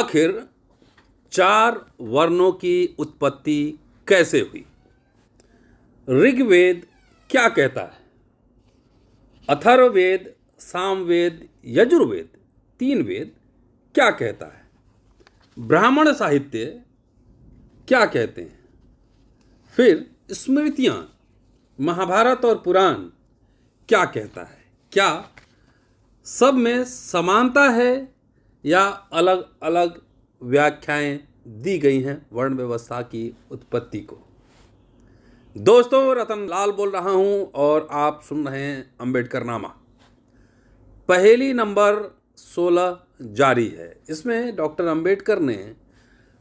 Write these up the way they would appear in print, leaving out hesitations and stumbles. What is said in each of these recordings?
आखिर चार वर्णों की उत्पत्ति कैसे हुई? ऋग्वेद क्या कहता है? अथर्ववेद, सामवेद, यजुर्वेद, तीन वेद क्या कहता है? ब्राह्मण साहित्य क्या कहते हैं? फिर स्मृतियां, महाभारत और पुराण क्या कहता है? क्या सब में समानता है या अलग अलग व्याख्याएं दी गई हैं वर्ण व्यवस्था की उत्पत्ति को? दोस्तों, रतन लाल बोल रहा हूं और आप सुन रहे हैं अंबेडकर नामा। पहेली नंबर 16 जारी है। इसमें डॉक्टर अंबेडकर ने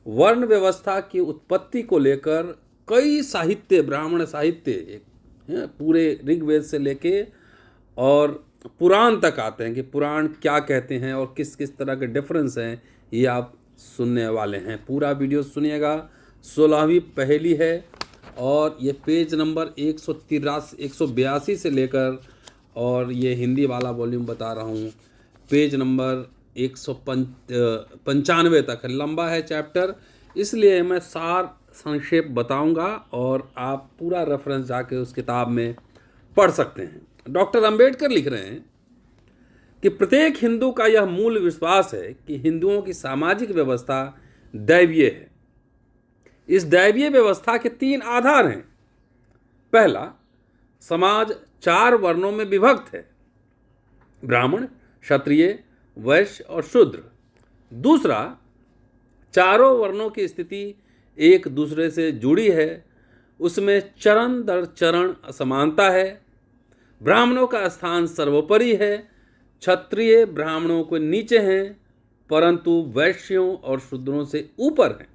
वर्ण व्यवस्था की उत्पत्ति को लेकर कई साहित्य, ब्राह्मण साहित्य, पूरे ऋग्वेद से लेके और पुराण तक आते हैं कि पुराण क्या कहते हैं और किस किस तरह के डिफरेंस हैं, ये आप सुनने वाले हैं। पूरा वीडियो सुनिएगा। 16वीं पहेली है और ये पेज नंबर 182 से लेकर, और ये हिंदी वाला वॉल्यूम बता रहा हूँ, पेज नंबर 195 तक है। लंबा है चैप्टर, इसलिए मैं सार संक्षेप बताऊंगा और आप पूरा रेफरेंस जाके उस किताब में पढ़ सकते हैं। डॉक्टर अंबेडकर लिख रहे हैं कि प्रत्येक हिंदू का यह मूल विश्वास है कि हिंदुओं की सामाजिक व्यवस्था दैवीय है। इस दैवीय व्यवस्था के 3 आधार हैं। पहला, समाज 4 वर्णों में विभक्त है: ब्राह्मण, क्षत्रिय, वैश्य और शूद्र। दूसरा, चारों वर्णों की स्थिति एक दूसरे से जुड़ी है, उसमें चरण दर चरण असमानता है। ब्राह्मणों का स्थान सर्वोपरि है, क्षत्रिय ब्राह्मणों को नीचे हैं परंतु वैश्यों और शूद्रों से ऊपर हैं।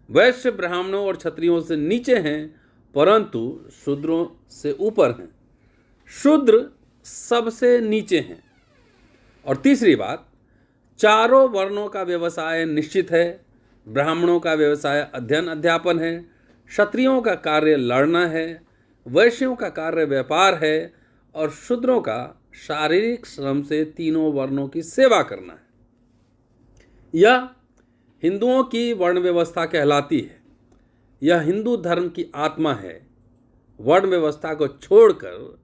वैश्य ब्राह्मणों और क्षत्रियों से नीचे हैं परंतु शूद्रों से ऊपर हैं। शूद्र सबसे नीचे हैं। और तीसरी बात, चारों वर्णों का व्यवसाय निश्चित है। ब्राह्मणों का व्यवसाय अध्ययन अध्यापन है, क्षत्रियों का कार्य लड़ना है, वैश्यों का कार्य व्यापार है और शूद्रों का शारीरिक श्रम से तीनों वर्णों की सेवा करना है। यह हिंदुओं की वर्ण व्यवस्था कहलाती है। यह हिंदू धर्म की आत्मा है। वर्ण व्यवस्था को छोड़कर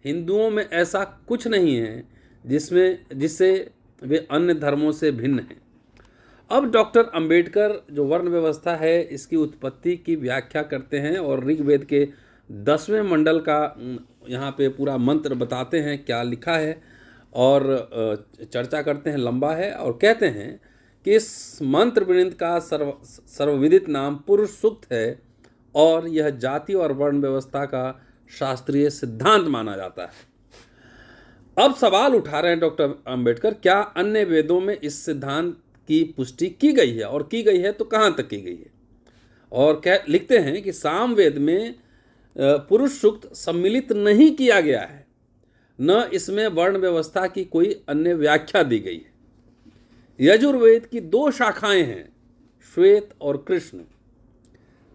हिंदुओं में ऐसा कुछ नहीं है जिससे वे अन्य धर्मों से भिन्न हैं। अब डॉक्टर अंबेडकर जो वर्ण व्यवस्था है इसकी उत्पत्ति की व्याख्या करते हैं और ऋग्वेद के 10वें मंडल का यहाँ पे पूरा मंत्र बताते हैं क्या लिखा है और चर्चा करते हैं। लंबा है और कहते हैं कि इस मंत्र वृंद का सर्वविदित नाम पुरुष सूक्त है और यह जाति और वर्ण व्यवस्था का शास्त्रीय सिद्धांत माना जाता है। अब सवाल उठा रहे हैं डॉक्टर अंबेडकर, क्या अन्य वेदों में इस सिद्धांत की पुष्टि की गई है और की गई है तो कहाँ तक की गई है? और लिखते हैं कि सामवेद में पुरुष सूक्त सम्मिलित नहीं किया गया है, न इसमें वर्ण व्यवस्था की कोई अन्य व्याख्या दी गई है। यजुर्वेद की 2 शाखाएं हैं, श्वेत और कृष्ण।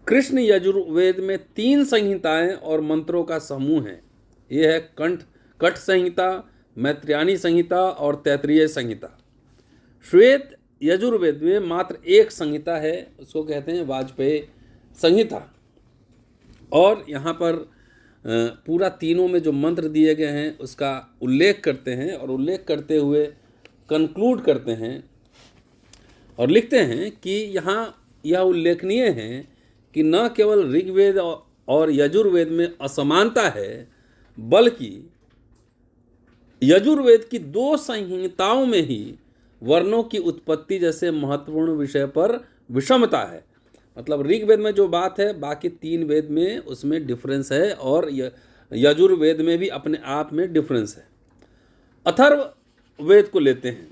कृष्ण यजुर्वेद में 3 संहिताएं और मंत्रों का समूह है। यह है कठ संहिता, मैत्रेयी संहिता और तैत्तिरीय संहिता। श्वेत यजुर्वेद में मात्र 1 संहिता है, उसको कहते हैं वाजपेयी संहिता। और यहाँ पर पूरा तीनों में जो मंत्र दिए गए हैं उसका उल्लेख करते हैं और उल्लेख करते हुए कंक्लूड करते हैं और लिखते हैं कि यहाँ यह उल्लेखनीय है कि न केवल ऋग्वेद और यजुर्वेद में असमानता है बल्कि यजुर्वेद की 2 संहिताओं में ही वर्णों की उत्पत्ति जैसे महत्वपूर्ण विषय पर विषमता है। मतलब ऋग्वेद में जो बात है बाकी 3 वेद में उसमें डिफरेंस है और यजुर्वेद में भी अपने आप में डिफरेंस है। अथर्ववेद को लेते हैं,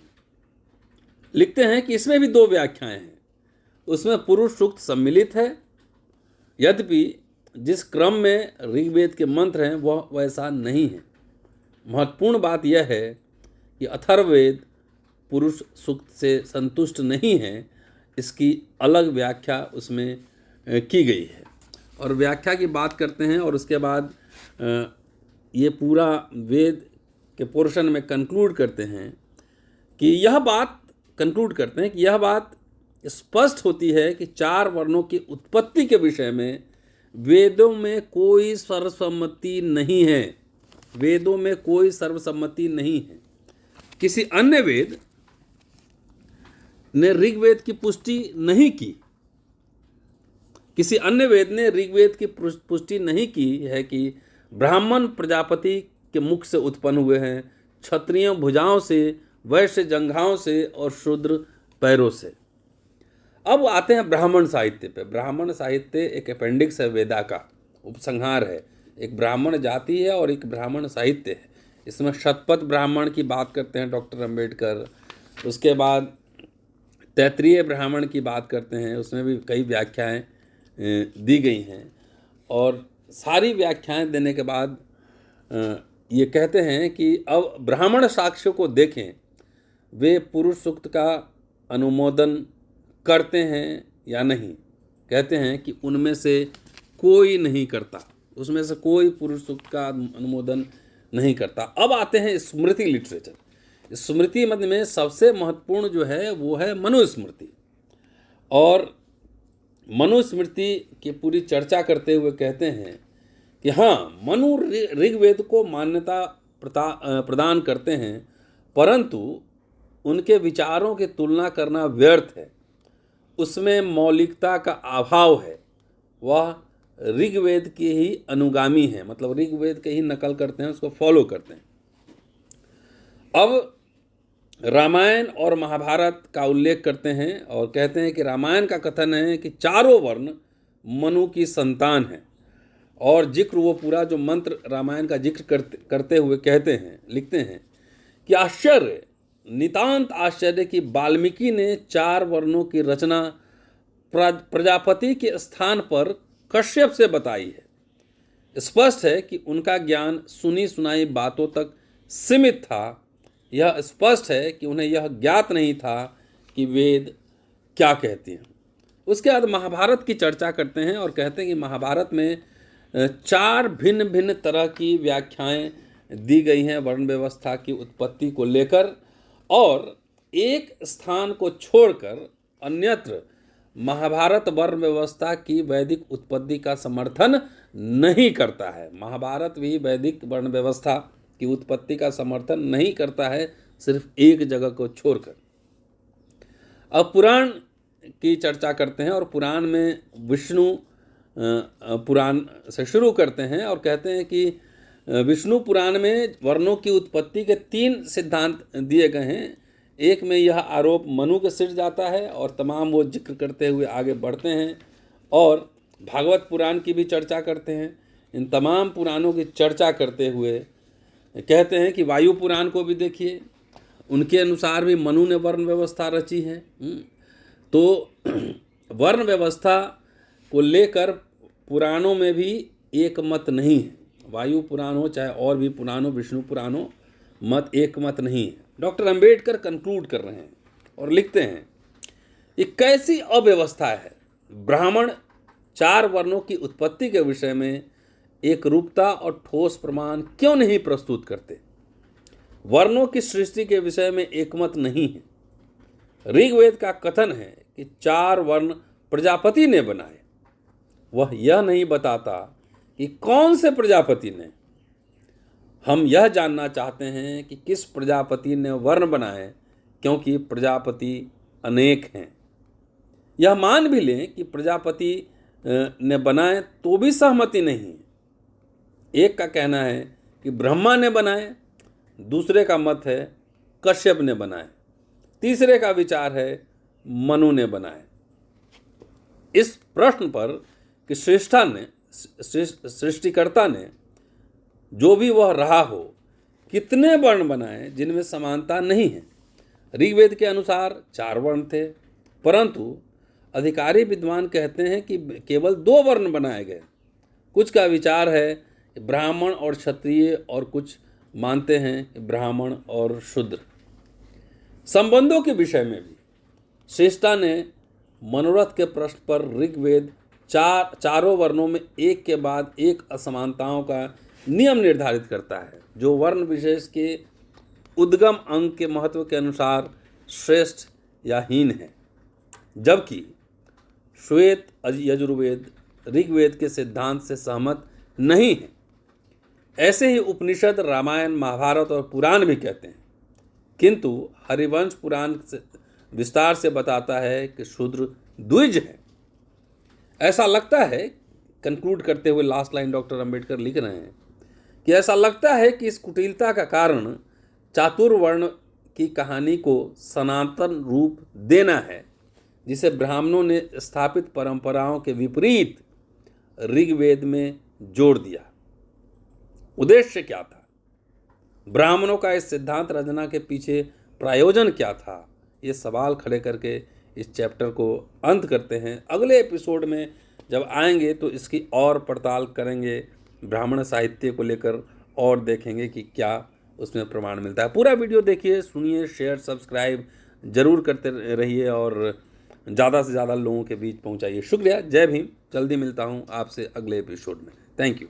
लिखते हैं कि इसमें भी 2 व्याख्याएं हैं। उसमें पुरुष सूक्त सम्मिलित है, यद्यपि जिस क्रम में ऋग्वेद के मंत्र हैं वह वैसा नहीं है। महत्वपूर्ण बात यह है कि अथर्ववेद पुरुष सूक्त से संतुष्ट नहीं है, इसकी अलग व्याख्या उसमें की गई है। और व्याख्या की बात करते हैं और उसके बाद ये पूरा वेद के पोर्शन में कंक्लूड करते हैं कि यह बात स्पष्ट होती है कि 4 वर्णों की उत्पत्ति के विषय में वेदों में कोई सर्वसम्मति नहीं है। वेदों में कोई सर्वसम्मति नहीं है। किसी अन्य वेद ने ऋग्वेद की पुष्टि नहीं की। किसी अन्य वेद ने ऋग्वेद की पुष्टि नहीं की है कि ब्राह्मण प्रजापति के मुख से उत्पन्न हुए हैं, क्षत्रिय भुजाओं से, वैश्य जंघाओं से और शूद्र पैरों से। अब आते हैं ब्राह्मण साहित्य पे। ब्राह्मण साहित्य एक अपेंडिक्स है, वेदा का उपसंहार है। एक ब्राह्मण जाति है और एक ब्राह्मण साहित्य है। इसमें शतपथ ब्राह्मण की बात करते हैं डॉक्टर अंबेडकर। उसके बाद तैत्तिरीय ब्राह्मण की बात करते हैं, उसमें भी कई व्याख्याएं दी गई हैं। और सारी व्याख्याएं देने के बाद ये कहते हैं कि अब ब्राह्मण साक्ष्यों को देखें, वे पुरुष सूक्त का अनुमोदन करते हैं या नहीं। कहते हैं कि उनमें से कोई नहीं करता, उसमें से कोई पुरुष सूक्त का अनुमोदन नहीं करता। अब आते हैं स्मृति लिटरेचर। स्मृति मध्य में सबसे महत्वपूर्ण जो है वो है मनुस्मृति। और मनुस्मृति की पूरी चर्चा करते हुए कहते हैं कि हाँ, मनु ऋग्वेद को मान्यता प्रदान करते हैं, परंतु उनके विचारों की तुलना करना व्यर्थ है। उसमें मौलिकता का अभाव है। वह ऋग्वेद के ही अनुगामी है, मतलब ऋग्वेद के ही नकल करते हैं, उसको फॉलो करते हैं। अब रामायण और महाभारत का उल्लेख करते हैं और कहते हैं कि रामायण का कथन है कि 4 वर्ण मनु की संतान हैं। और जिक्र वो पूरा जो मंत्र रामायण का जिक्र करते हुए कहते हैं, लिखते हैं कि आश्चर्य, नितांत आश्चर्य कि वाल्मीकि ने 4 वर्णों की रचना प्रजापति के स्थान पर कश्यप से बताई है। स्पष्ट है कि उनका ज्ञान सुनी सुनाई बातों तक सीमित था। यह स्पष्ट है कि उन्हें यह ज्ञात नहीं था कि वेद क्या कहते हैं। उसके बाद महाभारत की चर्चा करते हैं और कहते हैं कि महाभारत में 4 भिन्न भिन्न तरह की व्याख्याएं दी गई हैं वर्ण व्यवस्था की उत्पत्ति को लेकर, और एक स्थान को छोड़कर अन्यत्र महाभारत वर्ण व्यवस्था की वैदिक उत्पत्ति का समर्थन नहीं करता है। महाभारत भी वैदिक वर्ण व्यवस्था की उत्पत्ति का समर्थन नहीं करता है, सिर्फ एक जगह को छोड़कर। अब पुराण की चर्चा करते हैं और पुराण में विष्णु पुराण से शुरू करते हैं और कहते हैं कि विष्णु पुराण में वर्णों की उत्पत्ति के 3 सिद्धांत दिए गए हैं। एक में यह आरोप मनु के सिर जाता है और तमाम वो जिक्र करते हुए आगे बढ़ते हैं और भागवत पुराण की भी चर्चा करते हैं। इन तमाम पुराणों की चर्चा करते हुए कहते हैं कि वायु पुराण को भी देखिए, उनके अनुसार भी मनु ने वर्ण व्यवस्था रची है। तो वर्ण व्यवस्था को लेकर पुराणों में भी एक मत नहीं है। वायु पुराण हो चाहे और भी पुराण हो, विष्णु पुराण हो, मत एक मत नहीं है। डॉक्टर अंबेडकर कंक्लूड कर रहे हैं और लिखते हैं, ये कैसी अव्यवस्था है। ब्राह्मण 4 वर्णों की उत्पत्ति के विषय में एक रूपता और ठोस प्रमाण क्यों नहीं प्रस्तुत करते। वर्णों की सृष्टि के विषय में एकमत नहीं है। ऋग्वेद का कथन है कि 4 वर्ण प्रजापति ने बनाए, वह यह नहीं बताता कि कौन से प्रजापति ने। हम यह जानना चाहते हैं कि किस प्रजापति ने वर्ण बनाए, क्योंकि प्रजापति अनेक हैं। यह मान भी लें कि प्रजापति ने बनाए तो भी सहमति नहीं है। एक का कहना है कि ब्रह्मा ने बनाए, दूसरे का मत है कश्यप ने बनाए, तीसरे का विचार है मनु ने बनाए। इस प्रश्न पर कि सृष्टिकर्ता ने जो भी वह रहा हो कितने वर्ण बनाए जिनमें समानता नहीं है। ऋग्वेद के अनुसार 4 वर्ण थे, परंतु अधिकारी विद्वान कहते हैं कि केवल 2 वर्ण बनाए गए। कुछ का विचार है ब्राह्मण और क्षत्रिय, और कुछ मानते हैं ब्राह्मण और शूद्र। संबंधों के विषय में भी श्रेष्ठता ने मनोरथ के प्रश्न पर ऋग्वेद 4 वर्णों में एक के बाद एक असमानताओं का नियम निर्धारित करता है, जो वर्ण विशेष के उद्गम अंग के महत्व के अनुसार श्रेष्ठ या हीन है। जबकि श्वेत यजुर्वेद ऋग्वेद के सिद्धांत से सहमत नहीं है। ऐसे ही उपनिषद, रामायण, महाभारत और पुराण भी कहते हैं, किंतु हरिवंश पुराण विस्तार से बताता है कि शूद्र द्विज है। ऐसा लगता है, कंक्लूड करते हुए लास्ट लाइन डॉक्टर अंबेडकर लिख रहे हैं कि ऐसा लगता है कि इस कुटिलता का कारण चातुर्वर्ण की कहानी को सनातन रूप देना है, जिसे ब्राह्मणों ने स्थापित परंपराओं के विपरीत ऋग्वेद में जोड़ दिया। उद्देश्य क्या था? ब्राह्मणों का इस सिद्धांत रचना के पीछे प्रयोजन क्या था? ये सवाल खड़े करके इस चैप्टर को अंत करते हैं। अगले एपिसोड में जब आएंगे तो इसकी और पड़ताल करेंगे, ब्राह्मण साहित्य को लेकर, और देखेंगे कि क्या उसमें प्रमाण मिलता है। पूरा वीडियो देखिए, सुनिए, शेयर, सब्सक्राइब जरूर करते रहिए और ज़्यादा से ज़्यादा लोगों के बीच पहुंचाइए। शुक्रिया। जय भीम। जल्दी मिलता हूं आपसे अगले एपिसोड में। Thank you.